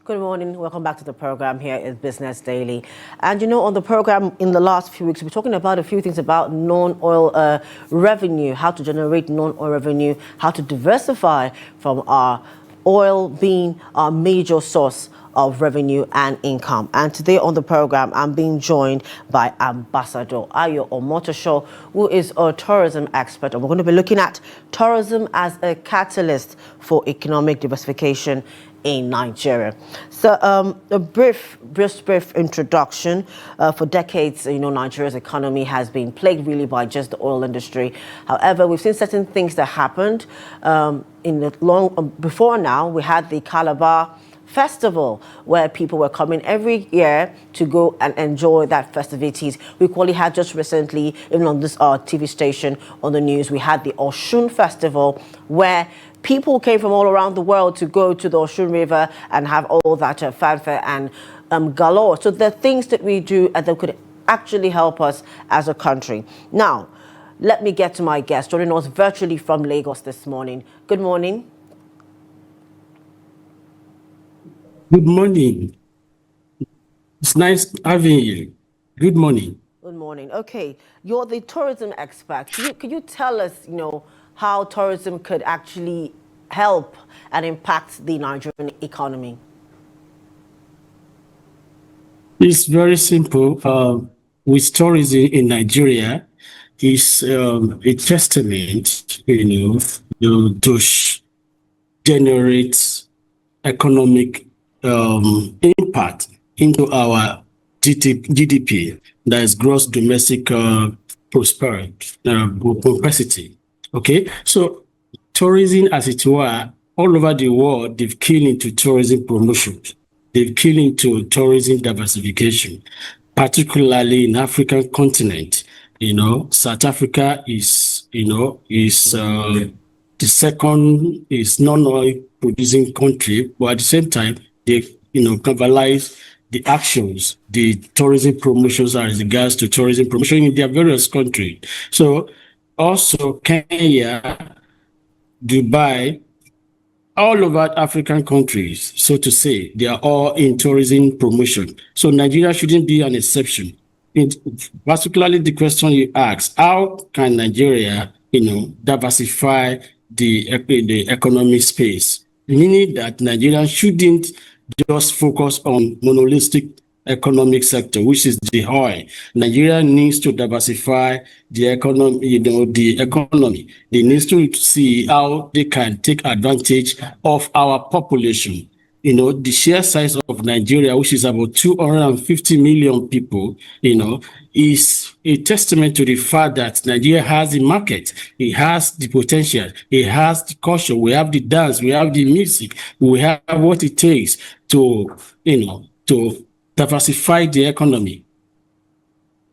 Good morning. Welcome back to the program. Here is Business Daily. And on the program in the last few weeks, we're talking about a few things about non-oil revenue, how to generate non-oil revenue, how to diversify from our oil being our major source of revenue and income. And today on the program, I'm being joined by Ambassador Ayo Omotoso, who is a tourism expert. And we're going to be looking at tourism as a catalyst for economic diversification in Nigeria. So a brief introduction. For decades, Nigeria's economy has been plagued really by just the oil industry. However, we've seen certain things that happened before now. We had the Calabar Festival, where people were coming every year to go and enjoy that festivities. We equally had just recently, even on this TV station on the news, we had the Osun Festival, where people came from all around the world to go to the Osun River and have all that fanfare and galore. So the things that we do and that could actually help us as a country. Now, let me get to my guest, joining us virtually from Lagos this morning. Good morning. Good morning. It's nice having you. Good morning. Good morning. Okay, you're the tourism expert. Could you tell us, how tourism could actually help and impact the Nigerian economy? It's very simple. With tourism in Nigeria, is a testament, to generate economic impact into our GDP, that is gross domestic prosperity. Okay, so tourism, as it were, all over the world, they've keyed into tourism promotion. They've keyed into tourism diversification, particularly in African continent. South Africa is the second is non-oil producing country, but at the same time, they canalize the actions, the tourism promotions as regards to tourism promotion in their various countries. So also Kenya, Dubai, all over African countries, so to say, they are all in tourism promotion. So Nigeria shouldn't be an exception. Particularly the question you asked, how can Nigeria, diversify the economic space? Meaning that Nigeria shouldn't just focus on monolithic economic sector, which is the oil. Nigeria needs to diversify the economy, the economy. They need to see how they can take advantage of our population. The sheer size of Nigeria, which is about 250 million people, is a testament to the fact that Nigeria has the market, it has the potential, it has the culture, we have the dance, we have the music, we have what it takes to diversify the economy.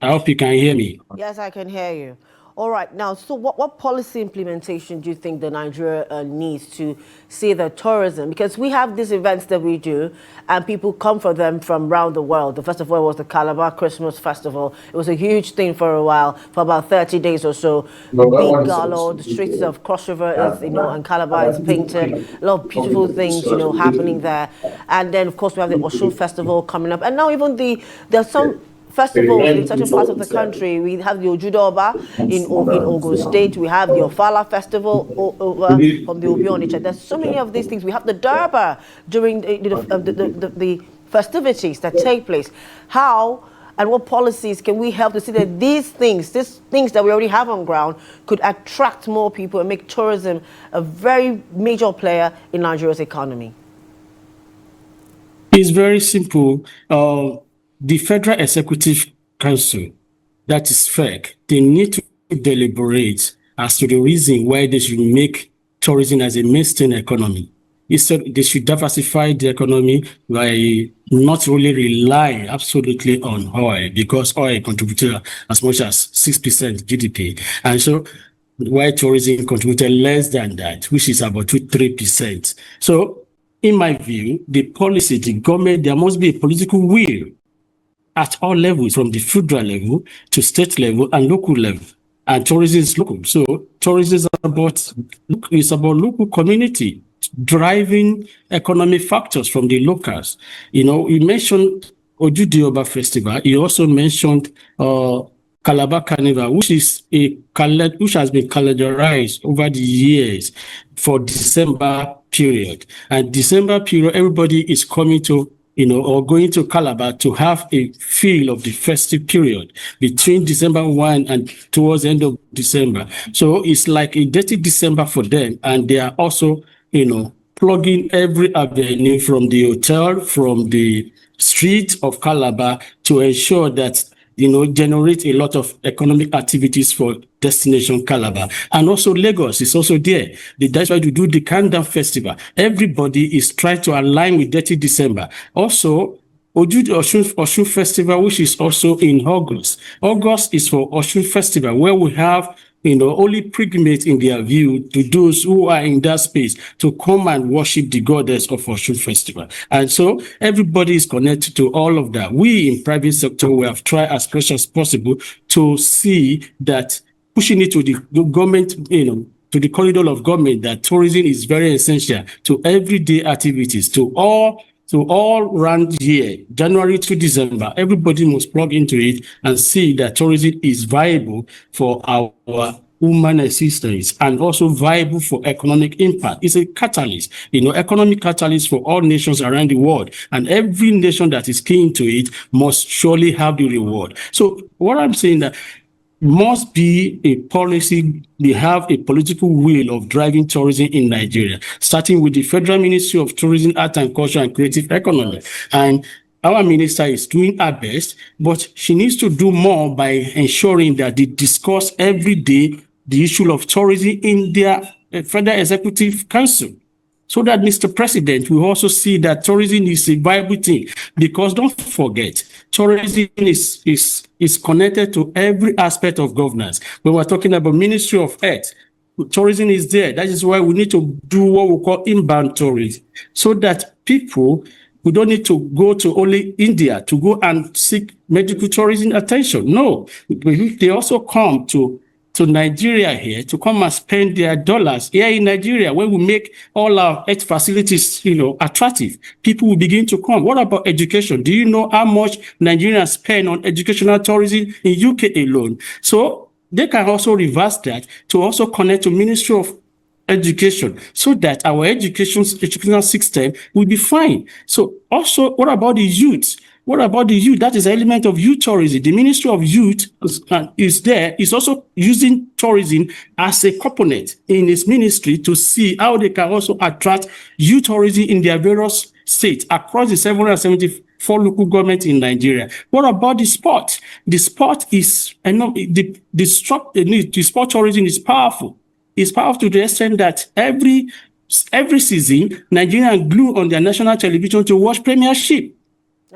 I hope you can hear me. Yes, I can hear you. All right. Now, so what policy implementation do you think the Nigeria needs to see the tourism? Because we have these events that we do and people come for them from around the world. The first of all was the Calabar Christmas Festival. It was a huge thing for a while, for about 30 days or so. Big gala, the streets of Cross River is, and Calabar is painted. A lot of beautiful things, happening there. And then, of course, we have the Osun Festival coming up. And now even there's some festivals in certain parts of the country. We have the Ojudoba in Ogun State. We have the Ofala Festival over from the Obi Onitsha. There's so many of these things. We have the Durbar during the festivities that take place. How and what policies can we help to see that these things that we already have on ground, could attract more people and make tourism a very major player in Nigeria's economy? It's very simple. The Federal Executive Council, that is FEC, they need to deliberate as to the reason why they should make tourism as a mainstream economy. Instead, they should diversify the economy by not really relying absolutely on oil, because oil contributed as much as 6% GDP. And so while tourism contributed less than that, which is about 2-3%. So in my view, the policy, the government, there must be a political will at all levels, from the federal level to state level and local level. And tourism is local. So tourism is about local community. driving economic factors from the locals. You mentioned Ojude Festival. You also mentioned Calabar Carnival, which has been calendarized over the years for December period. And December period, everybody is coming to or going to Calabar to have a feel of the festive period between December 1 and towards the end of December. So it's like a dirty December for them. And they are also, plugging every avenue from the hotel, from the streets of Calabar to ensure that generate a lot of economic activities for destination Calabar. And also Lagos is also there. That's why we do the Countdown Festival. Everybody is trying to align with Dirty December. Also, Ojude Osun Festival, which is also in August. August is for Osun Festival, where we have only pilgrimages in their view to those who are in that space to come and worship the goddess of Osun Festival. And so everybody is connected to all of that. We in private sector, we have tried as much as possible to see that pushing it to the government, to the corridor of government, that tourism is very essential to everyday activities, to all round year, January to December. Everybody must plug into it and see that tourism is viable for our human existence and also viable for economic impact. It's a catalyst, economic catalyst for all nations around the world. And every nation that is keen to it must surely have the reward. So what I'm saying that must be a policy. They have a political will of driving tourism in Nigeria, starting with the Federal Ministry of Tourism, Art and Culture and Creative Economy. And our minister is doing her best, but she needs to do more by ensuring that they discuss every day the issue of tourism in their Federal Executive Council, so that Mr. President will also see that tourism is a viable thing. Because don't forget, tourism is connected to every aspect of governance. When we're talking about Ministry of Health, tourism is there. That is why we need to do what we call inbound tourism, so that people who don't need to go to only India to go and seek medical tourism attention. No, they also come to Nigeria here to come and spend their dollars here in Nigeria. When we make all our health facilities, attractive, people will begin to come. What about education? Do you know how much Nigerians spend on educational tourism in UK alone? So they can also reverse that to also connect to Ministry of Education, so that our educational system will be fine. So also, what about the youth? What about the youth? That is an element of youth tourism. The Ministry of Youth is also using tourism as a component in its ministry to see how they can also attract youth tourism in their various states across the 774 local governments in Nigeria. What about the sport? The sport is, the sport tourism is powerful. It's powerful to the extent that every season, Nigerians glue on their national television to watch Premiership.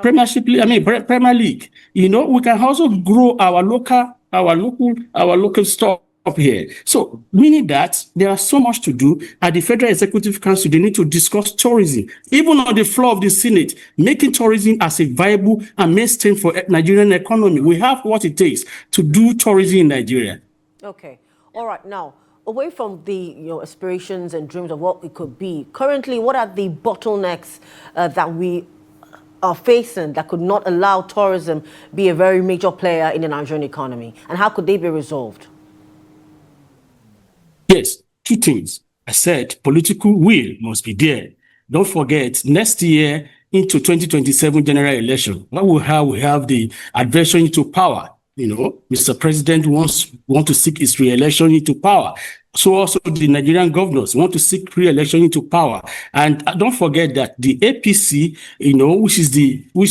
Premier League. We can also grow our local stuff up here. So meaning that there are so much to do at the Federal Executive Council. They need to discuss tourism, even on the floor of the Senate, making tourism as a viable and mainstay for Nigerian economy. We have what it takes to do tourism in Nigeria. Okay. All right. Now, away from the aspirations and dreams of what it could be, currently, what are the bottlenecks that we are facing that could not allow tourism be a very major player in the Nigerian economy? And how could they be resolved? Yes, two things. I said political will must be there. Don't forget, next year into 2027 general election, what we have the adventure into power. Mr. President wants to seek his re-election into power. So also the Nigerian governors want to seek re-election into power. And don't forget that the APC, which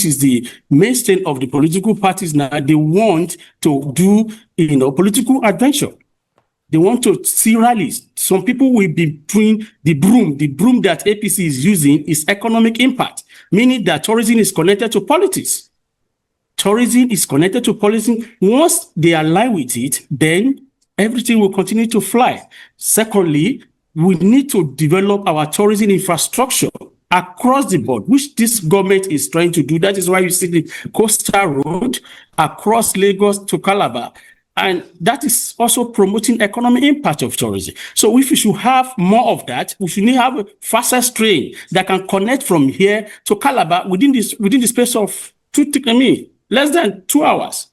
is the mainstay of the political parties now, they want to do, political adventure. They want to see rallies. Some people will be doing the broom. The broom that APC is using is economic impact, meaning that tourism is connected to politics. Tourism is connected to policy. Once they align with it, then everything will continue to fly. Secondly, we need to develop our tourism infrastructure across the board, which this government is trying to do. That is why you see the coastal road across Lagos to Calabar. And that is also promoting economic impact of tourism. So if we should have more of that, we should have a fastest train that can connect from here to Calabar within the space of less than 2 hours.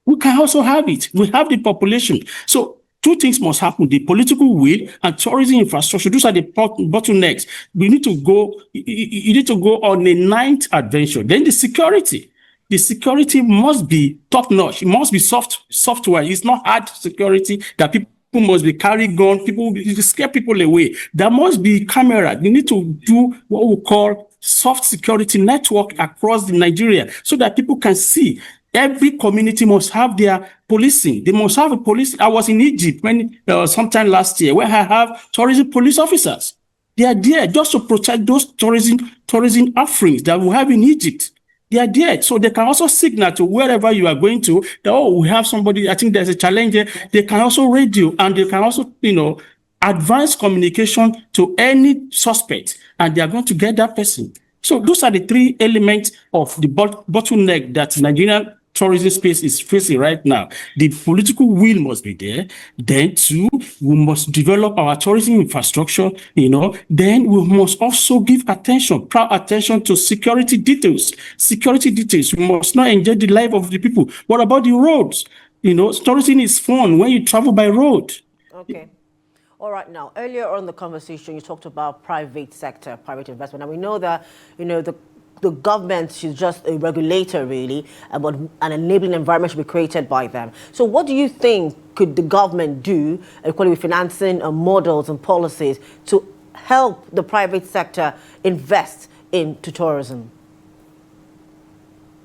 We can also have it. We have the population. So two things must happen: the political will and tourism infrastructure. Those are the bottlenecks. We need to go. You need to go on a ninth adventure. Then the security. The security must be top notch. It must be software. It's not hard security that people must be carrying guns. People scare people away. There must be camera. You need to do what we call soft security network across Nigeria so that people can see. Every community must have their policing. They must have a police. I was in Egypt sometime last year where I have tourism police officers. They are there just to protect those tourism offerings that we have in Egypt. They are there. So they can also signal to wherever you are going to that, oh, we have somebody, I think there's a challenge here. They can also radio and they can also, advance communication to any suspect and they are going to get that person. So those are the three elements of the bottleneck that Nigerian tourism space is facing right now. The political will must be there. Then two, we must develop our tourism infrastructure, Then we must also give proud attention to security details. Security details. We must not enjoy the life of the people. What about the roads? Tourism is fun when you travel by road. Okay. All right. Now, earlier on in the conversation, you talked about private sector, private investment. And we know that, the government is just a regulator, really, but an enabling environment should be created by them. So what do you think could the government do, equally with financing models and policies, to help the private sector invest into tourism?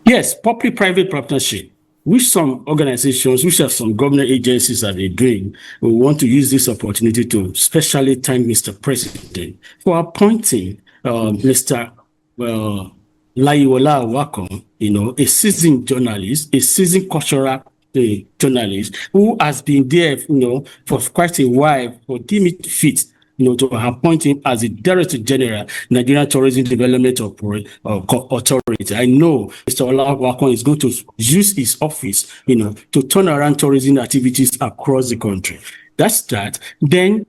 Yes, public-private partnership, which some organizations, which have some government agencies are doing. We want to use this opportunity to specially thank Mr. President for appointing Mr. Layiwola Wakon, a seasoned journalist, a seasoned cultural journalist who has been there, for quite a while, for deem it fit, to appoint him as the Director General, Nigerian Tourism Development Authority. I know Mr. Ola Wakon is going to use his office, to turn around tourism activities across the country. That's that. Then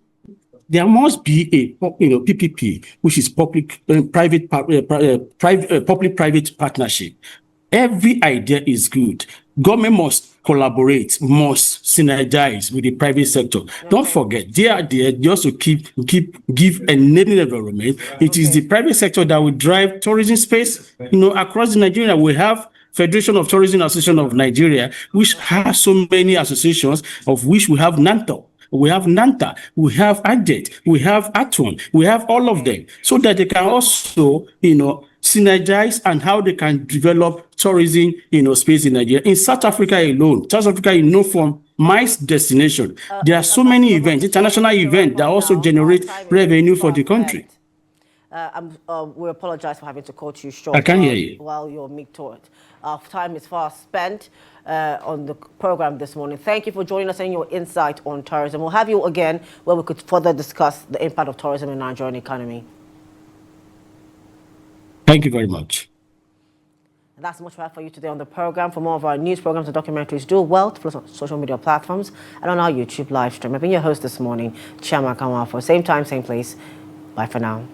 there must be a PPP, which is public-private partnership. Every idea is good. Government must collaborate, must synergize with the private sector. Okay. Don't forget, they are there just to give enabling environment. It is the private sector that will drive tourism space. Across Nigeria, we have Federation of Tourism Association of Nigeria, which has so many associations, of which we have NANTO. We have NANTA, we have ADET, we have ATON, we have all of them, so that they can also, synergize and how they can develop tourism, space in Nigeria. In South Africa alone, South Africa is known for MICE destination. There are so many events, international events that also generate revenue for the country. We apologize for having to cut you short. I can hear you. While you're mid-thought. Our time is fast spent on the program this morning. Thank you for joining us and your insight on tourism. We'll have you again where we could further discuss the impact of tourism in the Nigerian economy. Thank you very much. And that's much for you today on the program. For more of our news programs and documentaries, do well to follow us on social media platforms and on our YouTube live stream. I've been your host this morning, Chiama Kanwafo. Same time, same place. Bye for now.